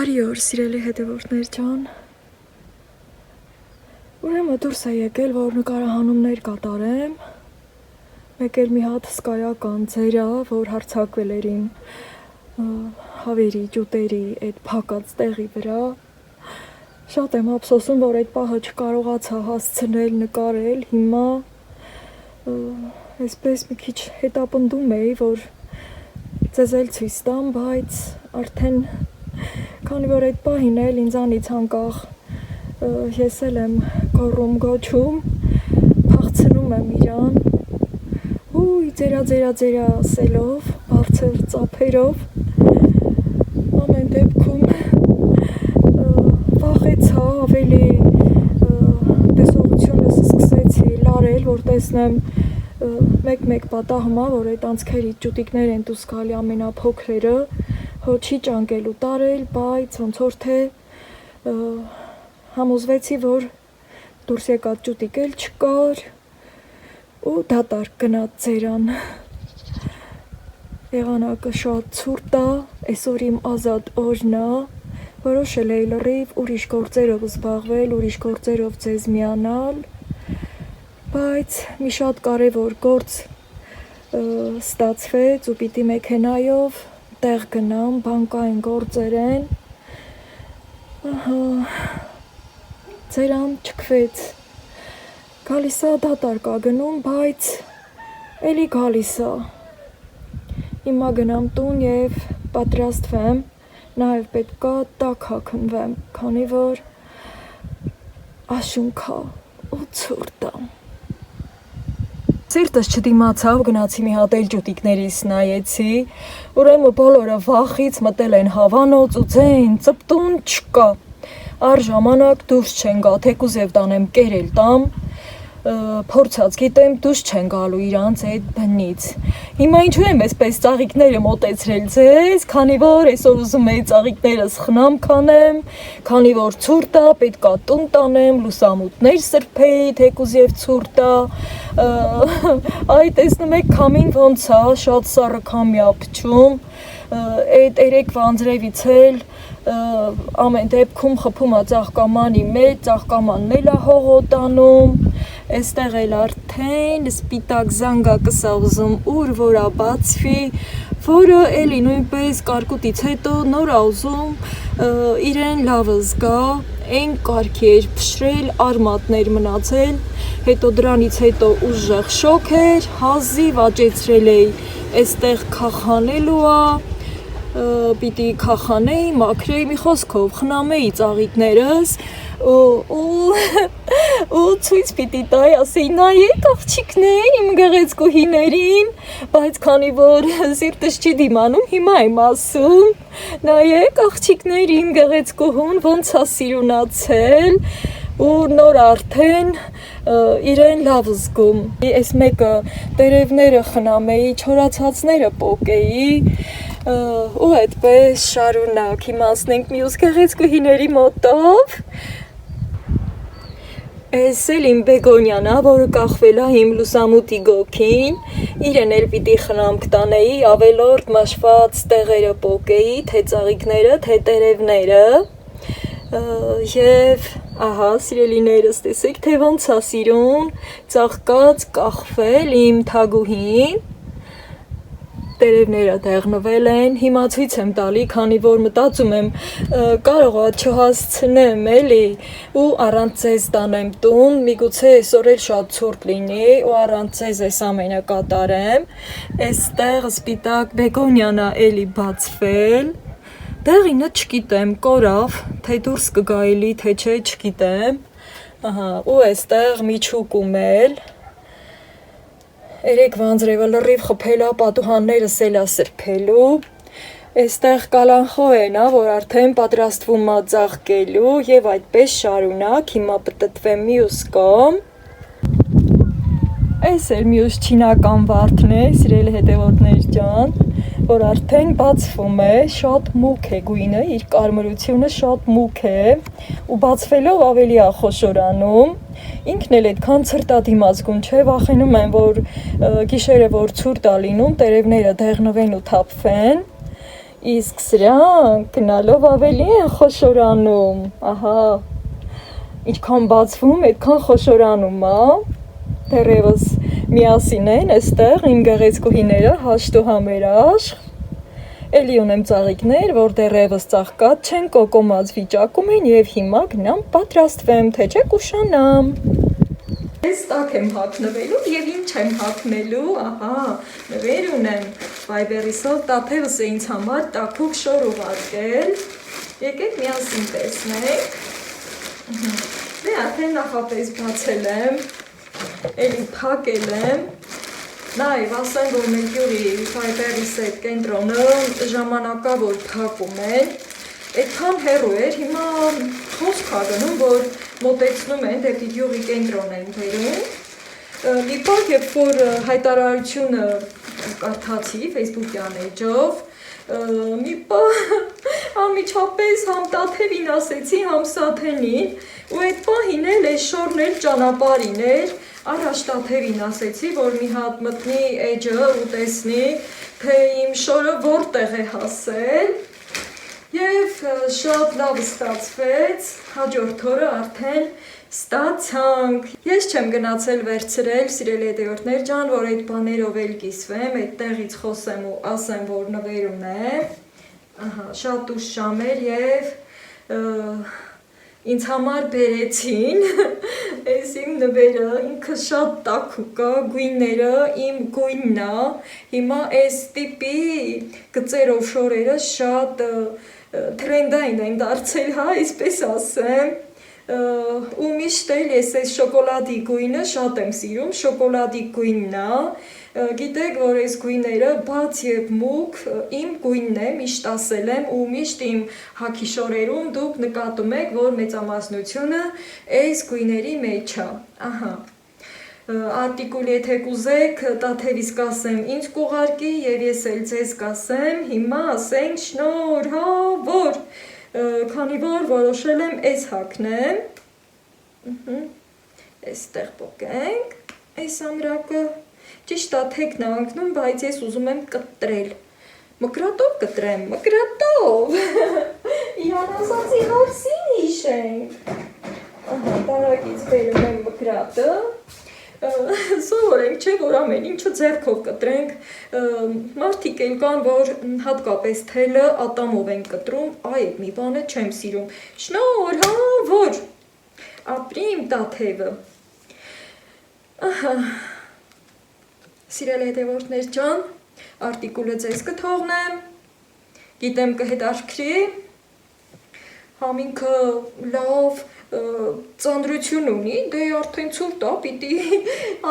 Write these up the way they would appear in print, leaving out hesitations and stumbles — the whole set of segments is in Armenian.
Բարի օր, սիրելի հետևորդներ ջան։ Ուրեմն դուրս է եկել, որ նկարահանումներ կատարեմ։ Մեկ էլ մի հատ հսկայական ձերա, որ հարձակվել էր իմ հավերի, ջուտերի այդ փակած տեղի վրա։ Շատ եմ ափսոսում, որ այդ պահը չկարողացա հասցնել նկարել։ Հիմա այսպես մի քիչ հետապնդում էի, որ ձեզ էլ ցույց տամ, բայց արդեն քանի որ այդ պահին էլ ինձանից անկախ ես էլ եմ գոռում գոչում, փախցնում եմ իրան, ուй ձերա ասելով, բարձր ծափերով, ամեն դեպքում վախեցա, ավելի տեսողությունս սկսեցի լարել, որ տեսնեմ մեկ պատահում է, որ այդ անցքերի ճուտիկներ են դուրս գալի ամենափոքրերը, հո չի ճանկել ու տարել, բայց ոնց որ թե համոզվեցի, որ դուրս եկած ճուտիկ էլ չկար ու դատարկ գնաց ձերան։ Եղանակը շատ ցուրտ է, այսօր իմ ազատ օրն է, որոշել էի լրիվ ուրիշ գործերով զբաղվել, ուրիշ գործերով ձեզ միանալ, բայց մի շատ կարևոր գործ ստացվեց ու պիտի մեքենայով տեղ գնամ, բանկային գործեր են, ձերան չքվեց, գալիս է դատարկ է գնում, բայց էլի գալիս է, հիմա գնամ տուն և պատրաստվեմ, նաև պետք է տաք հագնվեմ, քանի որ աշունք է ու ցուրտ է։ Սիրտս չդիմացավ, գնացի մի հատ էլ ճուտիկներիս նայեցի, ուրեմն բոլորը վախից մտել են հավանոց ու ձեն ծպտուն չկա, առ ժամանակ դուրս չեն գա, թեկուզ և տանեմ կերել տամ, փորձած գիտեմ դուրս չեն գալու իրանց այդ բնից։ Հիմա ինչու եմ այսպես ծաղիկները մոտեցրել ձեզ, քանի որ այսօր ուզում էի ծաղիկներս խնամք անեմ, քանի որ ցուրտ է, պետք է տուն տանեմ, լուսամուտներ սրբեի, թեկուզ և ցուրտ է, այ տեսնում եք քամին ոնց է, շատ սառը քամի է փչում, այդ երեկվա անձրևից էլ ամեն դեպքում խփում է ծաղկամանի մեջ, ծաղկամանն էլ է հողոտանում, այստեղ էլ արդեն սպիտակ զանգակս է ուզում ուր որ է բացվի, որը էլի նույնպես կարկուտից հետո նոր է ուզում իրեն լավը զգա, այն կարգի էր փշրել, արմատներ մնացել, հետո դրանից հետո ուժեղ շոկ էր, հազիվ աճեցրել էի, այստեղ քախանելու է, պիտի քախանեի, մաքրեի, մի խոսքով խնամեի ծաղիկներս ու ցույց պիտի տայի, ասեի նայեք աղջիկներ իմ գեղեցկուհիներին, բայց քանի որ սիրտս չի դիմանում, հիմա եմ ասում, նայեք աղջիկներ իմ գեղեցկուհուն ոնց է սիրունացել ու նոր արդեն իրեն լավ զգում, այս մեկը տերևները խնամեի, չորացածները պոկեի ու այդպես շարունակ, հիմա անցնենք մյուս գեղեցկուհիների մոտով, այս էլ իմ բեգոնյան է, որը կախվել է իմ լուսամուտի գոգին, իրեն էլ պիտի խնամք տանեի, ավելորդ մաշված տեղերը պոկեի, թե ծաղիկները, թե տերևները և ահա սիրելիներս տեսեք, թե ոնց է սիրուն, ծաղկած կախվել իմ թագուհին, տերևները դեղնվել են, հիմա ցույց եմ տալի, քանի որ մտածում եմ կարող է չհասցնեմ էլի ու առանց ձեզ տանեմ տուն, միգուցե այսօր էլ շատ ցուրտ լինի ու առանց ձեզ այս ամենը կատարեմ, այստեղ սպիտակ բեգոնյան է էլի բացվել, դեղինը չգիտեմ, կորավ, թե դուրս կգա էլի, թե չէ, չգիտեմ, ու այստեղ միջուկում էլ, երեկվա անձրևը լրիվ խփել է, պատուհաններս էլ է սրբելու, այստեղ կալանխոեն է, որ արդեն պատրաստվում է ծաղկելու և այդպես շարունակ, հիմա պտտվեմ մյուս կողմ, այս էլ մյուս չինական վարդն է, սիրելի հետևորդներ ջան, որ արդեն բացվում է, շատ մուգ է գույնը, իր կարմրությունը շատ մուգ է ու բացվելով ավելի է խոշորանում, ինքն էլ այդքան ցրտադիմացկուն չէ, վախենում եմ, որ գիշերը որ ցուրտ է լինում, տերևները դեղնվեն ու թափվեն, Իսկ սրանք գնալով ավելի են խոշորանում, ահա, ինչքան բացվում, այդքան խոշորանում, դեռևս միասին են այստեղ իմ գեղեցկուհիները հաշտ ու համերաշխ, էլի ունեմ ծաղիկներ, որ դեռևս ծաղկած չեն, կոկոմած վիճակում են և հիմա գնամ պատրաստվեմ, թե չէ կուշանամ։ Ես տակ եմ հագնվելու և ինչ եմ հագնելու, ահա, նվեր ունեմ, Viber-ով տաթևս է ինձ համար տաքուկ շոր ուղարկել, եկեք միասին տեսնենք, դե արդեն նախապես բացել եմ, էլի փակել եմ, նայվ ասեմ, որ մեր գյուղի Viber-իս այդ կենտրոնը ժամանակավոր փակում են, այդքան հեռու էր, հիմա խոսք ա գնում, որ մոտեցնում են դեպի գյուղի կենտրոն են բերում, մի պահ, երբ որ հայտարարությունը կարդացի Facebook-յան էջով, մի պահ անմիջապես համ Տաթևին ասեցի, համ Սաթենին, ու այդ պահին էլ այս շորն էլ ճանապարհին էր, առաջ Տաթևին ասեցի, որ մի հատ մտնի էջը ու տեսնի, թե իմ շորը որտեղ է հասել, և շատ լավ ստացվեց, հաջորդ օրը արդեն ստացանք։ Ես չեմ գնացել վերցրել, սիրելի հետևորդներ ջան, որ այդ բաներով էլ կիսվեմ, այդտեղից խոսեմ ու ասեմ, որ նվեր ունեմ, շատ ուշ ժամ էր և ինձ համար բերեցին, այս իմ նվերը, ինքը շատ տաքուկ է, գույները իմ գույնն է, հիմա այս տիպի գծերով շորերը շատ թրենդային են դարձել, այսպես ասեմ, ու միշտ էլ ես այս շոկոլադի գույնը շատ եմ սիրում, շոկոլադի գույնն է, գիտեք, որ այս գույները բաց և մուգ իմ գույնն է, միշտ ասել եմ ու միշտ իմ հագի շորերում դուք նկատում եք, որ մեծամասնությունը այս գույների մեջ է, ահա, արտիկուլ եթե կուզեք, Տաթևիս կասեմ ինձ կուղարկի և ես էլ ձեզ կասեմ, հիմա ասենք շնորհավոր, քանի որ որոշել եմ այս հագնեմ, այստեղ պոկենք, այս ամրակը, ճիշտ է թեքն է անկնում, բայց ես ուզում եմ կտրել, մկրատով կտրեմ, մկրատով, իրան ասացի հարսին հիշենք, ահա, տարակից բերում եմ մկրատը, սովորենք չէ, որ ամեն ինչը ձեռքով կտրենք, մարդիկ էլ կան, որ հատկապես թելը ատամով են կտրում, այդ մի բանը չեմ սիրում, շնորհավոր, ապրի իմ Տաթևը, ահա, սիրելի հետևորդներ ջան, արտիկուլը ձեզ կթողնեմ, գիտեմ կհետաքրքրի, համինքը լավ ծանրություն ունի, դե արդեն ցուրտ է, պիտի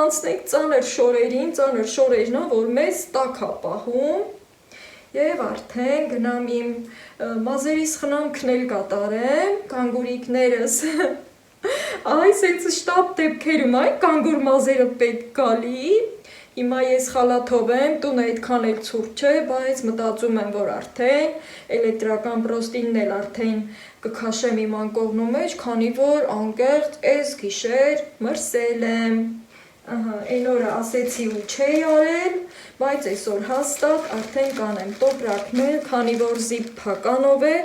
անցնենք ծանր շորերին, ծանր շորերն է, որ մեզ տաք է պահում, և արդեն գնամ իմ մազերիս խնամքն էլ կատարեմ, կանգուրիկներս, այս էց շտապ դեպքերում այ կանգուր մազերը պետք գալի, հիմա ես խալաթով եմ, տունը այդքան էլ ցուրտ չէ, բայց մտածում եմ, որ արդեն էլեկտրական պրոստինն էլ արդեն կքաշեմ իմ անկողնու մեջ, քանի որ անկեղծ այս գիշեր մրսել եմ, այն օրը ասեցի ու չէի արել, բայց այսօր հաստատ արդեն կանեմ տոպրակներ, քանի որ զիպ փականով է,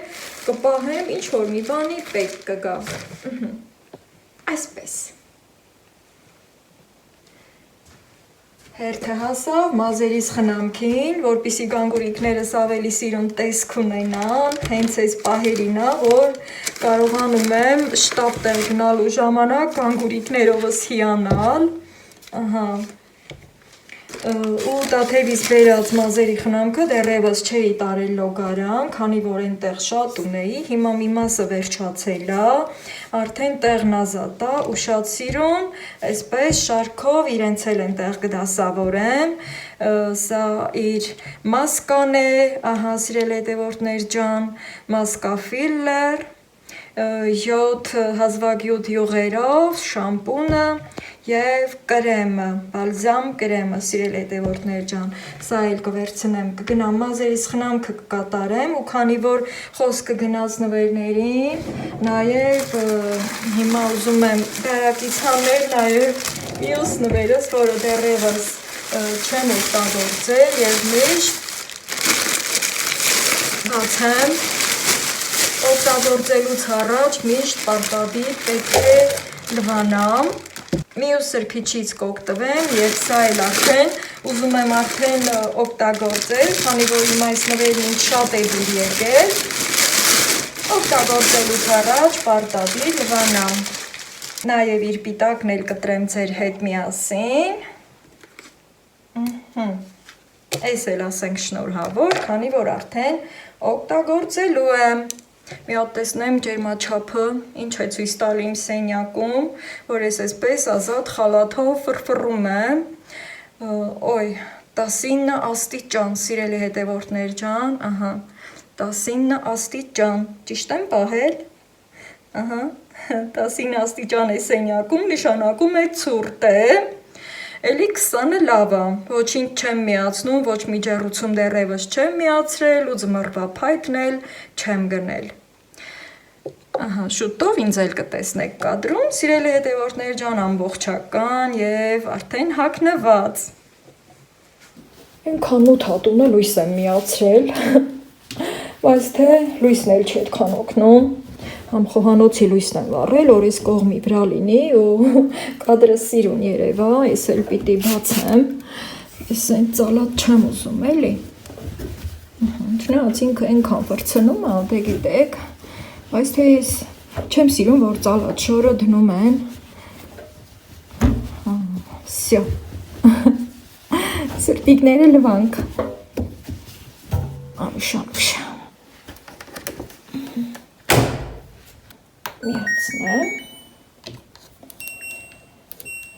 կպահեմ, ինչ որ մի բանի պետք կգա, այսպես։ Հերթը հասավ մազերիս խնամքին, որպիսի գանգուրիկներս ավելի սիրուն տեսք ունենան, հենց այս պահերին է, որ կարողանում եմ շտապ տեղ գնալու ժամանակ գանգուրիկներովս հիանալ, ահա, ու Տաթևիս բերած մազերի խնամքը դեռևս չէի տարել լոգարան, քանի որ այնտեղ շատ ունեի, հիմա մի մասը վերջացել է, արդեն տեղն ազատ է ու շատ սիրուն, այսպես շարքով իրենց էլ այնտեղ կդասավորեմ, սա իր մասկան է, ահա սիրելի հետևորդներ ջան, մասկա ֆիլլեր, 7 հազվագյուտ յուղերով, շամպունը և կրեմը, բալզամ կրեմը, սիրելի հետևորդներ ջան, սա էլ կվերցնեմ, կգնամ մազերիս խնամքը կկատարեմ ու քանի որ խոսքը գնաց նվերներին, նաև հիմա ուզում եմ դարակից հանել նաև մյուս նվերս, որը դեռևս չեմ օգտագործել և միշտ բացեմ, օգտագործելուց առաջ միշտ պարտադիր պետք է լվանամ, մյուս սրբիչից կօգտվեմ և սա էլ արդեն ուզում եմ արդեն օգտագործել, քանի որ իմ այս նվերն ինձ շատ է դուր եկել, օգտագործելուց առաջ պարտադիր լվանամ, նաև իր պիտակն էլ կտրեմ ձեր հետ միասին, այս էլ ասենք շնորհավոր, քանի որ արդեն օգտագործելու եմ, մի հատ տեսնեմ ջերմաչափը, ինչ է ցույց տալի իմ սենյակում, որ ես այսպես ազատ խալաթով ֆրֆռում եմ, օй, 19 աստիճան, սիրելի հետևորդներ ջան, 19 աստիճան, ճիշտ եմ պահել, 19 աստիճան է սենյակում, նշանակում է ցուրտ է, էլի 20-ը լավ է, ոչինչ չեմ միացնում, ոչ մի ջեռուցում դեռևս չեմ միացրել ու ձմռվա փայտն էլ չեմ գնել, շուտով ինձ էլ կտեսնեք կադրում, սիրելի հետևորդներ ջան, ամբողջական և արդեն հագնված, այնքան մութ հատունը լույս եմ միացրել, բայց թե լույսն էլ չի այդքան օգնում, համ խոհանոցի լույսն եմ վառել, որ այս կողմի վրա լինի ու կադրը սիրուն երևա, ես էլ պիտի բացեմ, ես այն ծալած չեմ ուզում էլի, չնայած ինքը այնքան վրցնում է, դե գիտեք, բայց թե ես չեմ սիրում, որ ծալած շորը դնում են, սյո, սրտիկները լվանք, անուշ, միացնեմ,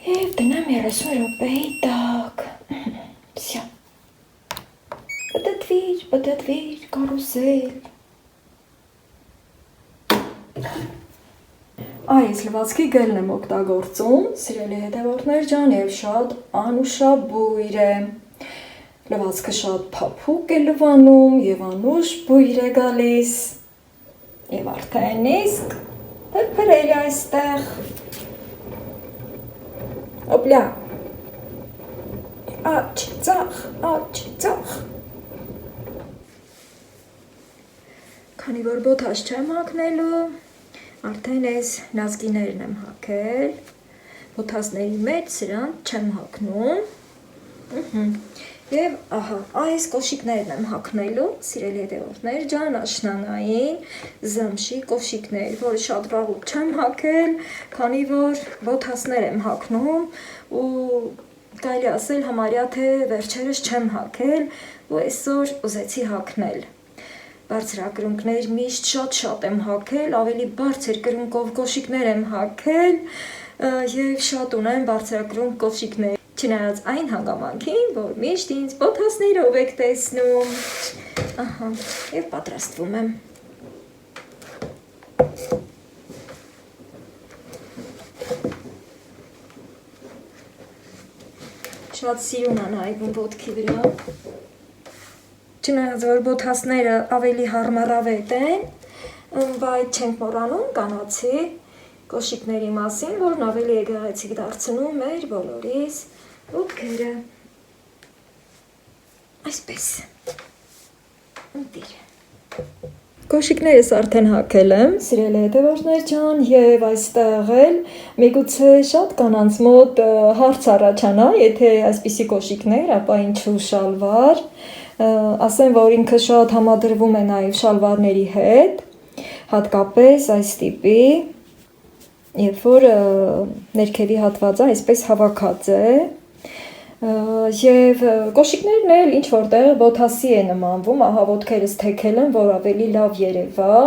և դնեմ 30 րոպեի տակ, սյո, պտտվիր, կարուսել, այս լվացքի գելն եմ օգտագործում, սիրելի հետևորդներ ջան, և շատ անուշաբույր է, լվացքը շատ փափուկ է լվանում և անուշ բույր է գալիս, և արդեն իսկ փրփրել է այստեղ, օպլյա, աչ, քանի որ բոթաս չեմ հագնելու, արդեն այս նազգիներն եմ հագել, բոթասների մեջ սրանք չեմ հագնում, և ահա, այս կոշիկներն եմ հագնելու, սիրելի հետևորդներ ջան, աշնանային զմշի կոշիկներ, որը շատ վաղուց չեմ հագել, քանի որ բոթասներ եմ հագնում ու կարելի ասել համարյա թե վերջերս չեմ հագել ու այսօր ուզեցի հագնել, բարձրակրունկներ միշտ շատ եմ հագել, ավելի բարձր կրունկով կոշիկներ եմ հագել և շատ ունեմ բարձրակրունկ կոշիկներ, չնայած այն հանգամանքին, որ միշտ ինձ բոթասներով եք տեսնում, և պատրաստվում եմ։ Շատ սիրուն է նայվում ոտքի վրա, չնայած որ բոթասները ավելի հարմարավետ են, բայց չենք մոռանում կանացի կոշիկների մասին, որն ավելի է գեղեցիկ դարձնում մեր բոլորիս ոտքերը, այսպես, ընտիր։ Կոշիկներս արդեն հագել եմ, սիրելի հետևորդներ ջան, և այստեղ էլ միգուցե շատ կանանց մոտ հարց առաջանա, եթե այսպիսի կոշիկներ, ապա ինչու շալվար, ասեմ, որ ինքը շատ համադրվում է նաև շալվարների հետ, հատկապես այս տիպի, երբ որ ներքևի հատվածը այսպես հավաքած է, և կոշիկներն էլ ինչ որտեղ բոթասի է նմանվում, ահա ոտքերս թեքել եմ, որ ավելի լավ երևա,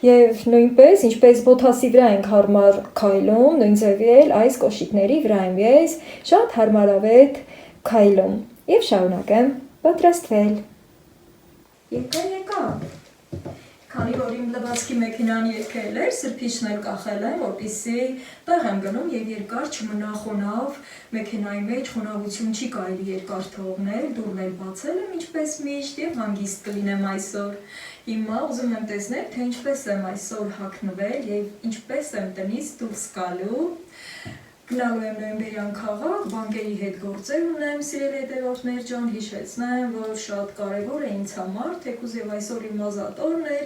և նույնպես, ինչպես բոթասի վրա ենք հարմար քայլում, նույն ձևի էլ այս կոշիկների վրա եմ ես շատ հարմարավետ քայլում, և շարունակեմ պատրաստվել։ Եկա, քանի որ իմ լվացքի մեքենան եկել էր, սրբիչն էլ կախել եմ, որպեսզի տեղ եմ գնում և երկար չմնա խոնավ, մեքենայի մեջ խոնավություն չի կարելի երկար թողնել, դուռն էլ բացել եմ ինչպես միշտ և հանգիստ կլինեմ այսօր։ Հիմա ուզում եմ տեսնել, թե ինչպես եմ այսօր հագնվել և ինչպես եմ տնից դուրս գալու։ Գնալու եմ նոյեմբերյան քաղաք, բանկերի հետ գործեր ունեմ, սիրելի հետևորդներ ջան, հիշեցնեմ, որ շատ կարևոր է ինձ համար, թեկուզ եւ այսօր իմ ազատորն էր,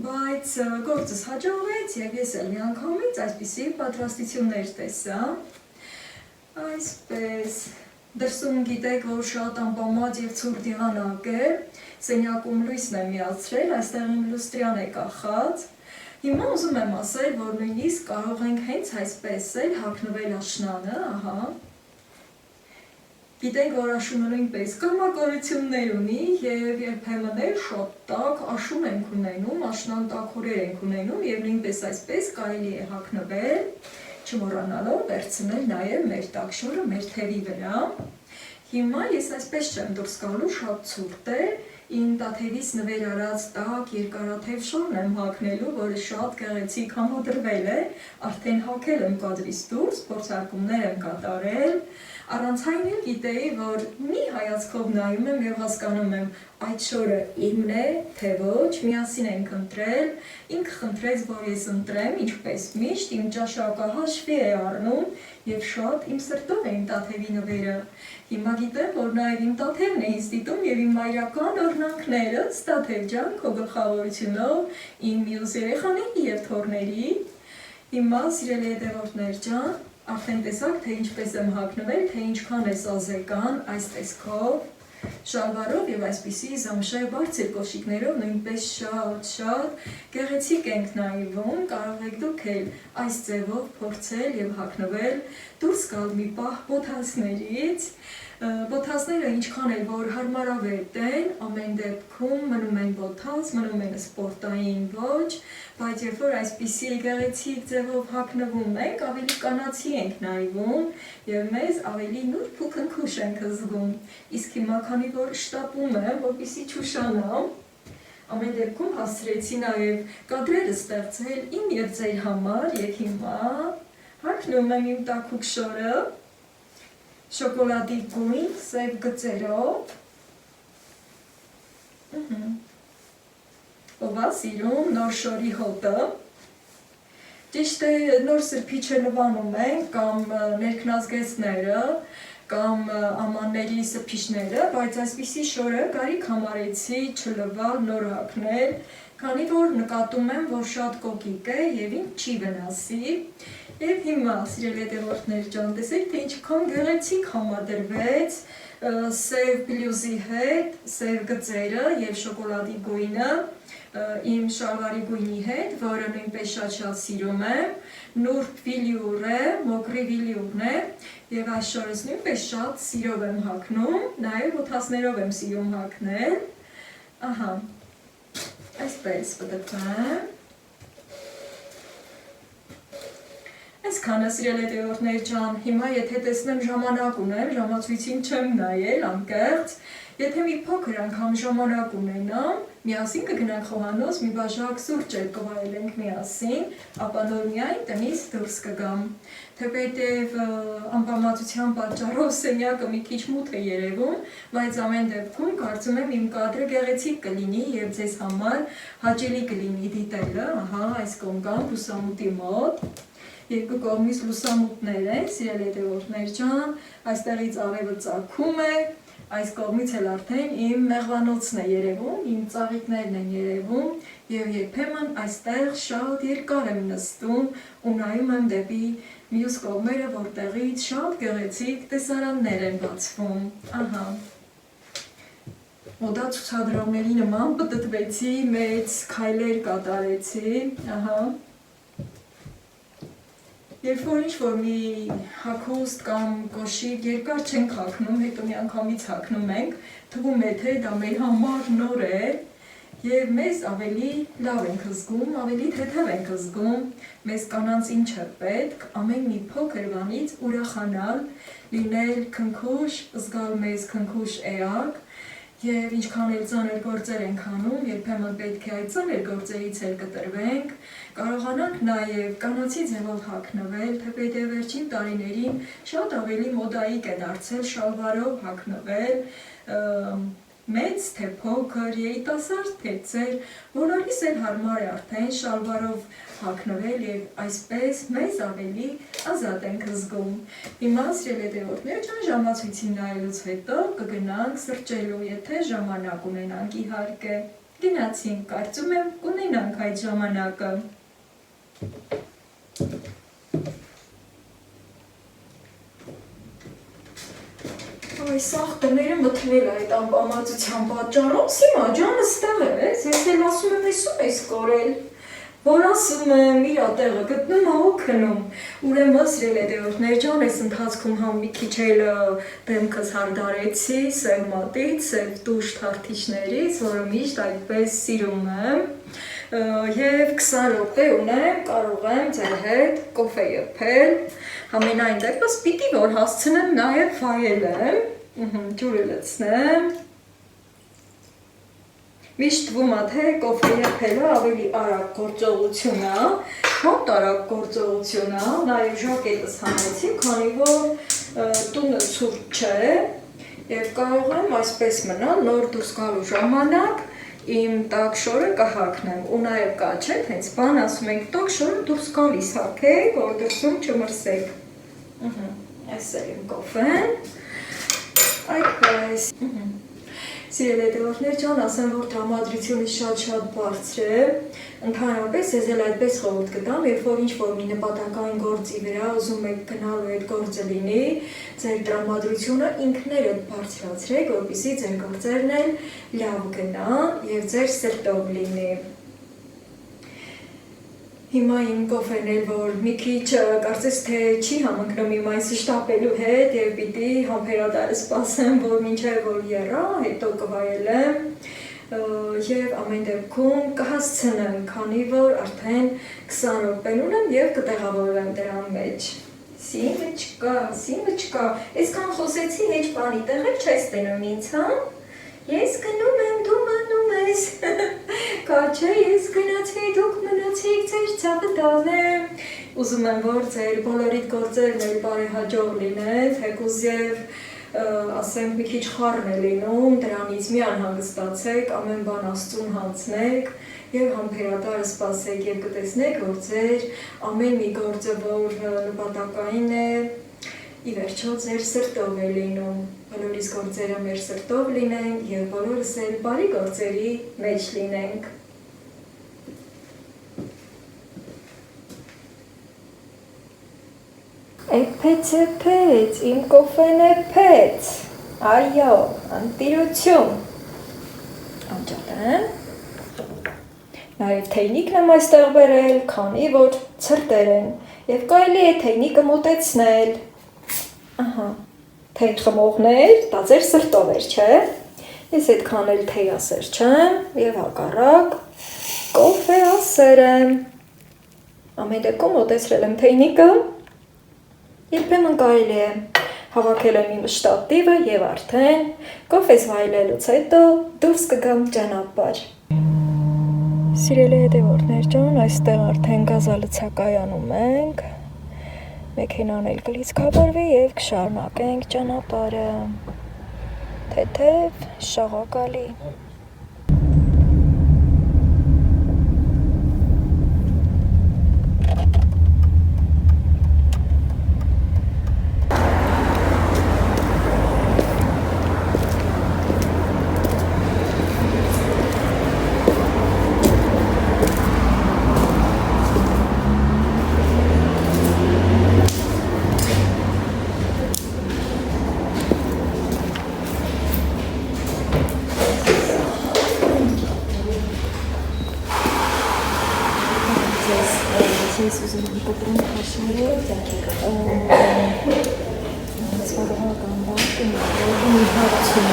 բայց գործս հաջողվեց եւ ես էլ միանգամից այսպիսի պատրաստություններ տեսա։ Այսպես, դրսում գիտեք, որ շատ անպամած եւ ցուրտ եղանակ է, սենյակում լույսն եմ միացրել, այստեղ իմ լուստրյան է կախած։ Հիմա ուզում եմ ասել, որ նույնիսկ կարող ենք հենց այսպես էլ հագնվել աշնանը, ահա։ Գիտենք, որ աշունը նույնպես կամակորություններ ունի եւ երբեմն էլ շատ տաք աշուն ենք ունենում, աշնան տաքորեր ենք ունենում եւ նույնպես այսպես կարելի է հագնվել, չմոռանալով վերցնել նաեւ մեր տաքշորը մեր թևի վրա։ Հիմա ես այսպես չեմ դուրս գալու, շատ ցուրտ է, իմ տաթևից նվեր արած տաք երկարաթև շորն եմ հագնելու, որը շատ գեղեցիկ համադրվել է, արդեն հագել եմ կադրից դուրս, փորձարկումներ եմ կատարել, առանց այն էլ գիտեի, որ մի հայացքով նայում եմ եւ հասկանում եմ, այդ շորը իմն է, թե ոչ, միասին ենք ընտրել, ինքը խնդրեց, որ ես ընտրեմ, ինչպես միշտ իմ ճաշակը հաշվի է առնում եւ շատ իմ սրտով է իմ տաթևի նվերը։ Հիմա գիտեմ, որ նաեւ իմ տաթևն է ինձ դիտում եւ իմ մայրական օրհնանքները, տաթև ջան, քո գլխավորությունով, իմ մյուս երեխաների եւ թոռների։ Հիմա սիրելի հետևորդներ ջան, արդեն տեսաք, թե ինչպես եմ հագնվել, թե ինչքան է սազեկան այս տեսքով, շալվարով եւ այսպիսի զամշե բարձր կոշիկներով նույնպես շատ գեղեցիկ ենք նայվում, կարող եք դուք էլ այս ձևով փորձել եւ հագնվել, դուրս գալ մի պահ բոթասներից, բոթասները ինչքան էլ որ հարմարավետ են, ամեն դեպքում մնում են բոթաս, մնում են սպորտային ոչ, բայց երբ որ այսպիսի գեղեցիկ ձևով հագնվում ենք, ավելի կանացի ենք նայվում եւ մեզ ավելի նուրբ ու քնքուշ ենք զգում։ Իսկ հիմա քանի որ շտապում եմ, որպեսզի չուշանամ, ամեն դեպքում հասցրեցի նաեւ կադրերը ստեղծել իմ եւ ձեր համար եւ հիմա հագնում եմ իմ տաքուկ շորը շոկոլադի գույն, սև գծերով։ Ով է սիրում նոր շորի հոտը։ Ճիշտ է, նոր սրբիչը լվանում ենք կամ ներքնազգեստները կամ ամանների սրբիչները, բայց այսպիսի շորը կարիք համարեցի չլվալ, նոր հագնել, քանի որ նկատում եմ, որ շատ կոկիկ է եւ ինձ չի վնասի։ Եվ հիմա, սիրելի հետևորդներ ջան, տեսեք, թե ինչքան գեղեցիկ համադրվեց սև բլյուզի հետ, սև գծերը եւ շոկոլադի գույնը իմ շալվարի գույնի հետ, որը նույնպես շատ սիրում եմ, նուրբ վիլյուր է, մոկրի վիլյուրն է եւ այս շորս նույնպես շատ սիրով եմ հագնում, նաեւ բոթասներով եմ սիրում հագնել, ահա, այսպես պտտվեմ։ Այսքանը սիրելի հետևորդներ ջան, հիմա եթե տեսնեմ ժամանակ ունեմ, ժամացույցին չեմ նայել անկեղծ, եթե մի փոքր անգամ ժամանակ ունենամ, միասին կգնանք խոհանոց, մի բաժակ սուրճ կվայելենք միասին, ապա նոր միայն տնից դուրս կգամ։ Թեպետև անպամատության պատճառով սենյակը մի քիչ մութ է երևում, բայց ամեն դեպքում կարծում եմ իմ կադրը գեղեցիկ կլինի եւ ձեզ համար հաճելի կլինի դիտելը, ահա այս կողմկան լուսամուտի մոտ։ Երկու կողմից լուսամուտներ են, սիրելի հետևորդներ ջան, այստեղից արևը ծագում է, այս կողմից էլ արդեն իմ մեղվանոցն է երևում, իմ ծաղիկներն են երևում եւ երբեմն այստեղ շատ երկար եմ նստում ու նայում եմ դեպի մյուս կողմերը, որտեղից շատ գեղեցիկ տեսարաններ են բացվում, ահա։ Մոդա ցուցադրողների նման պտտվեցի, մեծ քայլեր կատարեցի, ահա։ Երբ որ ինչ-որ մի հագուստ կամ կոշիկ երկար չենք հագնում, հետո միանգամից հագնում ենք, թվում է, թե դա մեր համար նոր է եւ մեզ ավելի լավ ենք զգում, ավելի թեթև ենք զգում, մեզ կանանց ինչ է պետք, ամեն մի փոքր բանից ուրախանալ, լինել քնքուշ, զգալ մեզ քնքուշ էակ եւ ինչքան էլ ծանր գործեր ենք անում, երբեմն պետք է այդ ծանր գործերից էլ կտրվենք, կարողանանք նաեւ կանացի ձևով հագնվել, թեպետև վերջին տարիներին շատ ավելի մոդայիկ է դարձել շալվարով հագնվել, մեծ թե փոքր, երիտասարդ թե ծեր, բոլորիս էլ հարմար է արդեն շալվարով հագնվել եւ այսպես մեզ ավելի ազատ ենք զգում։ Հիմա սիրելի դեպորտներ ջան ժամացույցին նայելուց հետո կգնանք սրճելու, եթե ժամանակ ունենանք իհարկե։ Գնացինք, կարծում եմ կունենանք այդ ժամանակը։ Այս աղբները մթնել այդ անպամացության պատճառով, Սիմա ջան ստեղ ես, ես էլ ասում եմ ես կորել, որ ասում եմ իրա տեղը գտնում ու քնում, ուրեմն սիրելի դեպորտներ ջան, այս ընթացքում համ մի քիչ էլ դեմքս հարդարեցի սեղմատից, սև դուշ թարթիչներից, որը միշտ այդպես սիրում եմ, եւ 20 րոպե ունեմ, կարող եմ ձեր հետ կոֆե եփել, համենայն դեպս պիտի որ հասցնեմ նաեւ վայելեմ, ջուրը լցնեմ, միշտ թվում է թե կոֆե եփելը ավելի արագ գործողություն է, շատ արագ գործողություն է, նաեւ ժակետս հանեցի, քանի որ տունը ցուրտ չէ, եւ կարող եմ այսպես մնալ նոր դուրս գալու ժամանակ իմ տաք շորը կհագնեմ ու նաև կա չէ, հենց բան ասում ենք տաք շորը դուրս գալիս հագեք, որ դրսում չմրսեք։ Այս է իմ կոֆեն։ Այդպես։ Սիրելի դեպորտներ ջան, ասեմ, որ տրամադրությունը շատ բարձր է, ընդհանրապես ես էլ այդպես խորհուրդ կտամ, երբ որ ինչ-որ մի նպատակային գործի վրա ուզում եք գնալու այդ գործը լինի, ձեր տրամադրությունը ինքներդ բարձրացրեք, որպեսզի ձեր գործերն էլ լավ գնան եւ ձեր սրտով լինի։ Հիմա իմ կոֆեն էլ, որ մի քիչ կարծես թե չի համընկնում իմ այս շտապելու հետ եւ պիտի համբերատարը սպասեմ, որ մինչեւ որ եռա, հետո կվայելեմ եւ ամեն դեպքում կհասցնեմ, քանի որ արդեն 20 րոպեն ունեմ եւ կտեղավորվեմ դրան մեջ։ Սիմոչկա, այսքան խոսեցի, հեչ բանի տեղը չես տենում ինձ, հա։ Ես գնում եմ, դու մնում ես, կա չէ, ես գնացի, դուք մնացիք, ձեր ծավը տանեմ, ուզում եմ, որ ձեր բոլորիդ գործերն էլ բարեհաջող լինեն, թեկուզ և ասեմ մի քիչ խառն է լինում, դրանից մի անհանգստացեք, ամեն բան Աստծուն հանձնեք և համբերատարը սպասեք և կտեսնեք, որ ձեր ամեն մի գործը, որ նպատակային է, ի վերջո ձեր սրտով է լինում, բոլորիս գործերը մեր սրտով լինենք և բոլորս էլ բարի գործերի մեջ լինենք։ Էփեց, իմ կոֆեն էփեց, այո, անտիրություն, անջատեմ, նաև թեյնիկն եմ այստեղ բերել, քանի որ ցրտեր են և կարելի է թեյնիկը մոտեցնել, ահա, թեյ խմողներ, դա ձեր սրտով էր, չէ, ես այդքան էլ թեյասեր չեմ և հակառակ կոֆեասեր եմ, ամեն դեպքում մոտեցրել եմ թեյնիկը, երբեմն կարելի է հավաքել եմ իմ շտատիվը և արդեն կոֆես վայելելուց հետո դուրս կգամ ճանապարհ։ Սիրելի հետևորդներ ջան, այստեղ արդեն գազալցակայանում ենք, մեքենան էլ կլիցքավորվի և կշարունակենք ճանապարհը, թեթև, շաղակալի։ Ես ուզում եմ կտրում քաշարել, սվարողական բակում, մի հարցում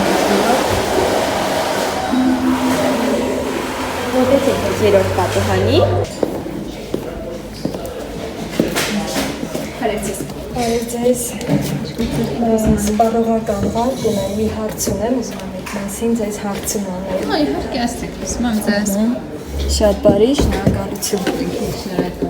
Մոտեցեք այս երրորդ պատուհանի։ Բարև ձեզ, սպառողական բակ ունեմ, մի հարց ունեմ, ուզում եմ այդ մասին ձեզ հարցում անել։ Իհարկե ասեք, ուսում եմ ձեզ։ Շատ բարի, շնորհակալություն։